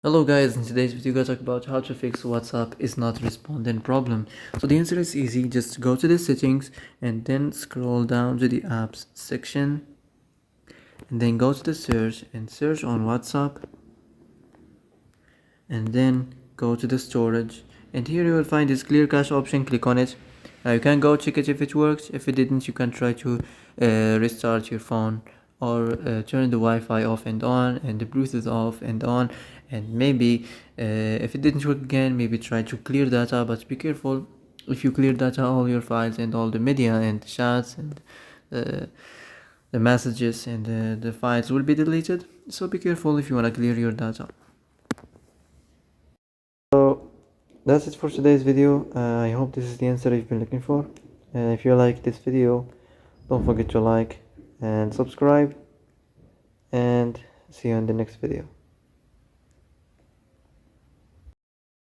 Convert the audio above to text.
Hello guys, in today's video we're going to talk about how to fix WhatsApp is not responding problem. So the answer is easy. Just go to the settings and then scroll down to the apps section and then go to the search and search on WhatsApp and then go to the storage, and here you will find this clear cache option. Click on it. You can go check it if it works. If it didn't, you can try to restart your phone or turn the Wi-Fi off and on and the Bluetooth off and on, and maybe if it didn't work again, maybe try to clear data, but be careful. If you clear data, all your files and all the media and the chats and uh, the messages and the files will be deleted, so be careful if you want to clear your data. So that's it for today's video. I hope this is the answer you've been looking for. If you like this video, don't forget to like and subscribe, and see you in the next video.